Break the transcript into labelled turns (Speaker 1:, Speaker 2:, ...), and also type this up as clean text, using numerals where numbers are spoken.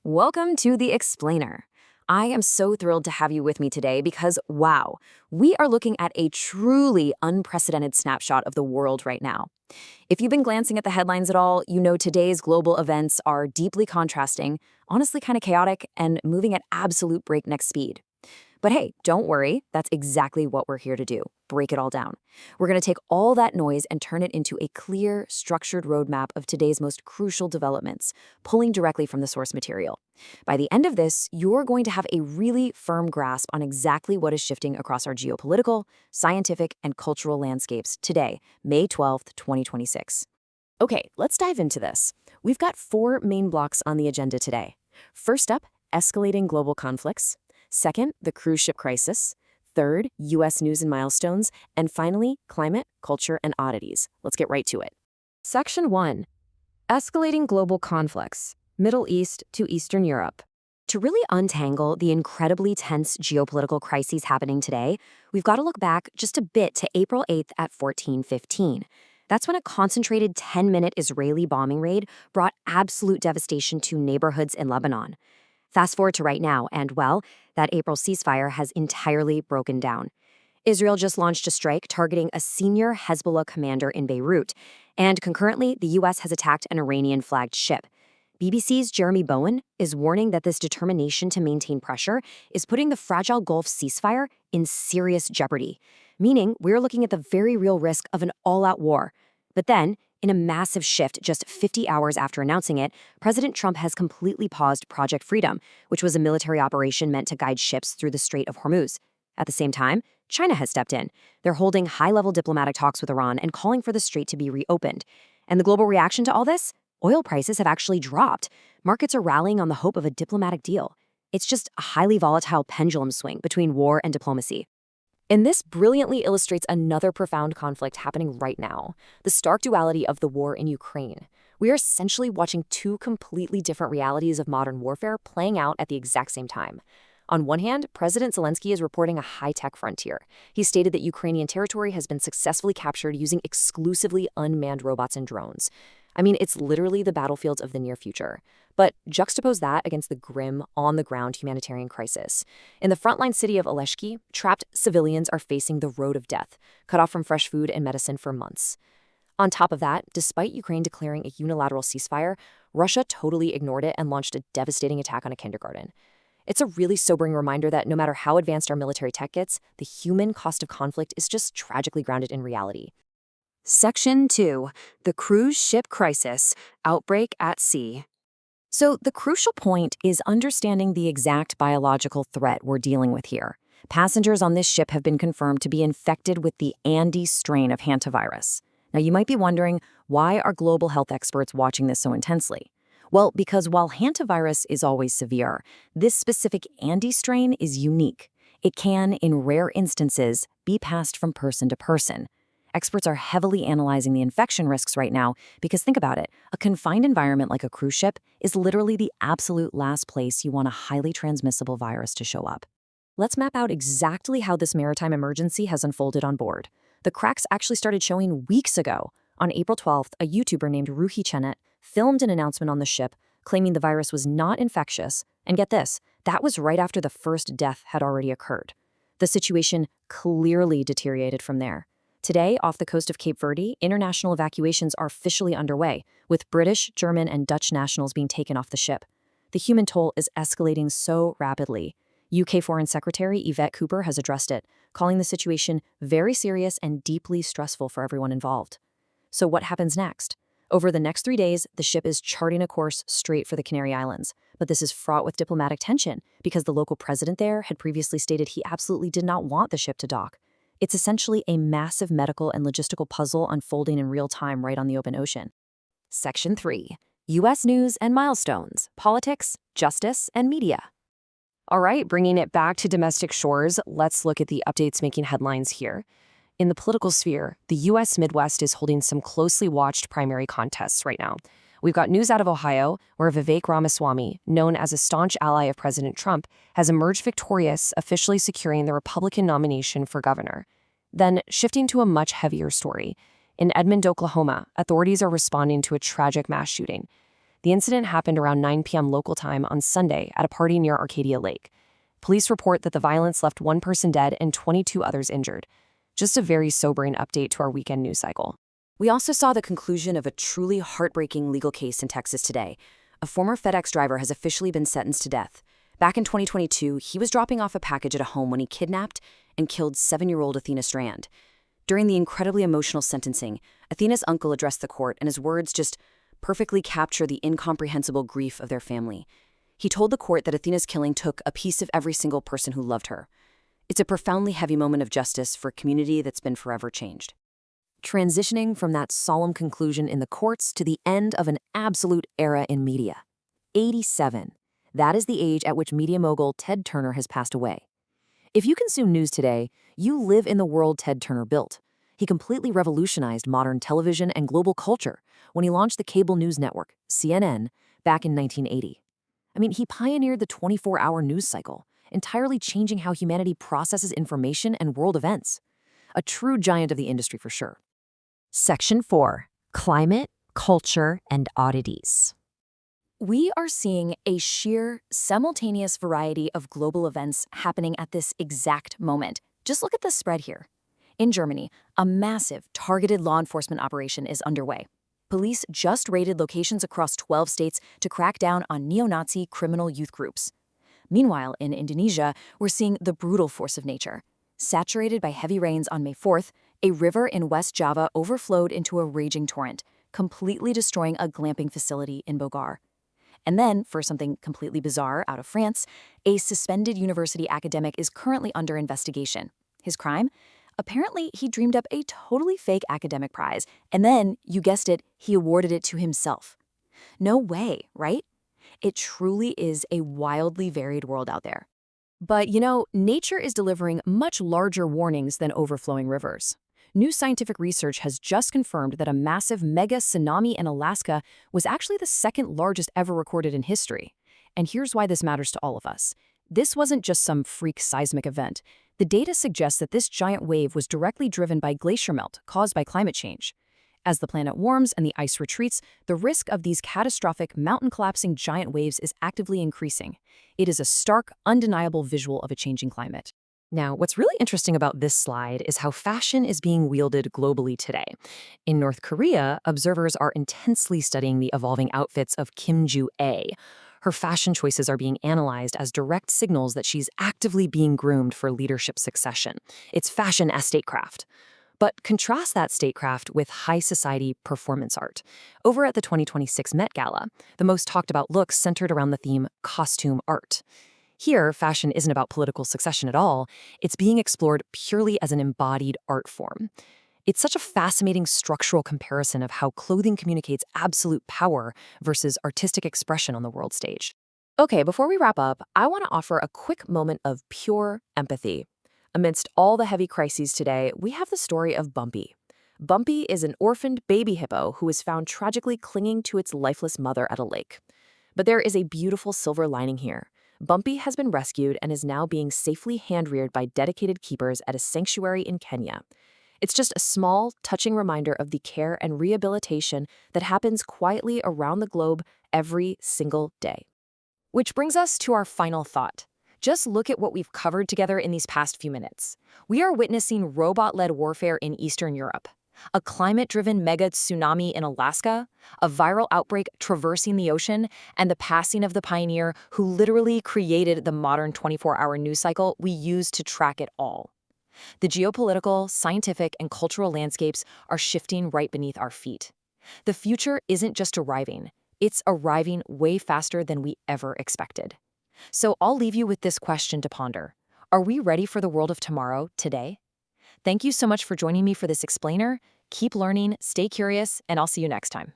Speaker 1: Welcome to The Explainer. I am so thrilled to have you with me today because, wow, we are looking at a truly unprecedented snapshot of the world right now. If you've been glancing at the headlines at all, you know today's global events are deeply contrasting, honestly kind of chaotic, and moving at absolute breakneck speed. But hey, don't worry, that's exactly what we're here to do, break it all down. We're going to take all that noise and turn it into a clear, structured roadmap of today's most crucial developments, pulling directly from the source material. By the end of this, you're going to have a really firm grasp on exactly what is shifting across our geopolitical, scientific, and cultural landscapes today, May 12th, 2026. Okay, let's dive into this. We've got four main blocks on the agenda today. First up, escalating global conflicts. Second, the cruise ship crisis. Third, U.S. news and milestones. And finally, climate, culture, and oddities. Let's get right to it. Section 1. Escalating global conflicts, Middle East to Eastern Europe. To really untangle the incredibly tense geopolitical crises happening today, we've got to look back just a bit to April 8th at 1415. That's when a concentrated 10-minute Israeli bombing raid brought absolute devastation to neighborhoods in Lebanon. Fast forward to right now, and well, that April ceasefire has entirely broken down. Israel just launched a strike targeting a senior Hezbollah commander in Beirut, and concurrently, the U.S. has attacked an Iranian-flagged ship. BBC's Jeremy Bowen is warning that this determination to maintain pressure is putting the fragile Gulf ceasefire in serious jeopardy, meaning we're looking at the very real risk of an all-out war. But then, in a massive shift just 50 hours after announcing it, President Trump has completely paused Project Freedom, which was a military operation meant to guide ships through the Strait of Hormuz. At the same time, China has stepped in. They're holding high-level diplomatic talks with Iran and calling for the strait to be reopened. And the global reaction to all this? Oil prices have actually dropped. Markets are rallying on the hope of a diplomatic deal. It's just a highly volatile pendulum swing between war and diplomacy. And this brilliantly illustrates another profound conflict happening right now, the stark duality of the war in Ukraine. We are essentially watching two completely different realities of modern warfare playing out at the exact same time. On one hand, President Zelensky is reporting a high-tech frontier. He stated that Ukrainian territory has been successfully captured using exclusively unmanned robots and drones. I mean, it's literally the battlefields of the near future. But juxtapose that against the grim, on-the-ground humanitarian crisis. In the frontline city of Oleshki, trapped civilians are facing the road of death, cut off from fresh food and medicine for months. On top of that, despite Ukraine declaring a unilateral ceasefire, Russia totally ignored it and launched a devastating attack on a kindergarten. It's a really sobering reminder that no matter how advanced our military tech gets, the human cost of conflict is just tragically grounded in reality. Section 2. The Cruise Ship Crisis, Outbreak at Sea. So the crucial point is understanding the exact biological threat we're dealing with here. Passengers on this ship have been confirmed to be infected with the Andes strain of hantavirus. Now you might be wondering, why are global health experts watching this so intensely? Well, because while hantavirus is always severe, this specific Andes strain is unique. It can, in rare instances, be passed from person to person. Experts are heavily analyzing the infection risks right now because think about it, a confined environment like a cruise ship is literally the absolute last place you want a highly transmissible virus to show up. Let's map out exactly how this maritime emergency has unfolded on board. The cracks actually started showing weeks ago. On April 12th, a YouTuber named Ruhi Chenet filmed an announcement on the ship claiming the virus was not infectious, and get this, that was right after the first death had already occurred. The situation clearly deteriorated from there. Today, off the coast of Cape Verde, international evacuations are officially underway, with British, German, and Dutch nationals being taken off the ship. The human toll is escalating so rapidly. UK Foreign Secretary Yvette Cooper has addressed it, calling the situation very serious and deeply stressful for everyone involved. So what happens next? Over the next 3 days, the ship is charting a course straight for the Canary Islands. But this is fraught with diplomatic tension because the local president there had previously stated he absolutely did not want the ship to dock. It's essentially a massive medical and logistical puzzle unfolding in real time right on the open ocean. Section 3. U.S. news and milestones, politics, justice, and media. All right, bringing it back to domestic shores, let's look at the updates making headlines here. In the political sphere, the U.S. Midwest is holding some closely watched primary contests right now. We've got news out of Ohio, where Vivek Ramaswamy, known as a staunch ally of President Trump, has emerged victorious, officially securing the Republican nomination for governor. Then, shifting to a much heavier story. In Edmond, Oklahoma, authorities are responding to a tragic mass shooting.
Speaker 2: The incident happened around 9 p.m. local time on Sunday at a party near Arcadia Lake. Police report that the violence left one person dead and 22 others injured. Just a very sobering update to our weekend news cycle.
Speaker 1: We also saw the conclusion of a truly heartbreaking legal case in Texas today. A former FedEx driver has officially been sentenced to death. Back in 2022, he was dropping off a package at a home when he kidnapped and killed 7-year-old Athena Strand. During the incredibly emotional sentencing, Athena's uncle addressed the court, and his words just perfectly capture the incomprehensible grief of their family. He told the court that Athena's killing took a piece of every single person who loved her. It's a profoundly heavy moment of justice for a community that's been forever changed. Transitioning from that solemn conclusion in the courts to the end of an absolute era in media. 87. That is the age at which media mogul Ted Turner has passed away. If you consume news today, you live in the world Ted Turner built. He completely revolutionized modern television and global culture when he launched the cable news network, CNN, back in 1980. I mean, he pioneered the 24-hour news cycle, entirely changing how humanity processes information and world events. A true giant of the industry for sure.
Speaker 3: Section 4. Climate, Culture, and Oddities.
Speaker 1: We are seeing a sheer, simultaneous variety of global events happening at this exact moment. Just look at the spread here. In Germany, a massive, targeted law enforcement operation is underway. Police just raided locations across 12 states to crack down on neo-Nazi criminal youth groups. Meanwhile, in Indonesia, we're seeing the brutal force of nature. Saturated by heavy rains on May 4th, a river in West Java overflowed into a raging torrent, completely destroying a glamping facility in Bogar. And then, for something completely bizarre out of France, a suspended university academic is currently under investigation. His crime? Apparently, he dreamed up a totally fake academic prize, and then, you guessed it, he awarded it to himself. No way, right? It truly is a wildly varied world out there. But, nature is delivering much larger warnings than overflowing rivers. New scientific research has just confirmed that a massive mega tsunami in Alaska was actually the second largest ever recorded in history. And here's why this matters to all of us. This wasn't just some freak seismic event. The data suggests that this giant wave was directly driven by glacier melt caused by climate change. As the planet warms and the ice retreats, the risk of these catastrophic mountain-collapsing giant waves is actively increasing. It is a stark, undeniable visual of a changing climate.
Speaker 2: Now, what's really interesting about this slide is how fashion is being wielded globally today. In North Korea, observers are intensely studying the evolving outfits of Kim Joo-ae. Her fashion choices are being analyzed as direct signals that she's actively being groomed for leadership succession. It's fashion as statecraft. But contrast that statecraft with high society performance art. Over at the 2026 Met Gala, the most talked about looks centered around the theme costume art. Here, fashion isn't about political succession at all. It's being explored purely as an embodied art form. It's such a fascinating structural comparison of how clothing communicates absolute power versus artistic expression on the world stage.
Speaker 1: Okay, before we wrap up, I want to offer a quick moment of pure empathy. Amidst all the heavy crises today, we have the story of Bumpy. Bumpy is an orphaned baby hippo who is found tragically clinging to its lifeless mother at a lake. But there is a beautiful silver lining here. Bumpy has been rescued and is now being safely hand-reared by dedicated keepers at a sanctuary in Kenya. It's just a small, touching reminder of the care and rehabilitation that happens quietly around the globe every single day. Which brings us to our final thought. Just look at what we've covered together in these past few minutes. We are witnessing robot-led warfare in Eastern Europe, a climate-driven mega tsunami in Alaska, a viral outbreak traversing the ocean, and the passing of the pioneer who literally created the modern 24-hour news cycle we use to track it all. The geopolitical, scientific, and cultural landscapes are shifting right beneath our feet. The future isn't just arriving, it's arriving way faster than we ever expected. So I'll leave you with this question to ponder. Are we ready for the world of tomorrow, today? Thank you so much for joining me for this explainer. Keep learning, stay curious, and I'll see you next time.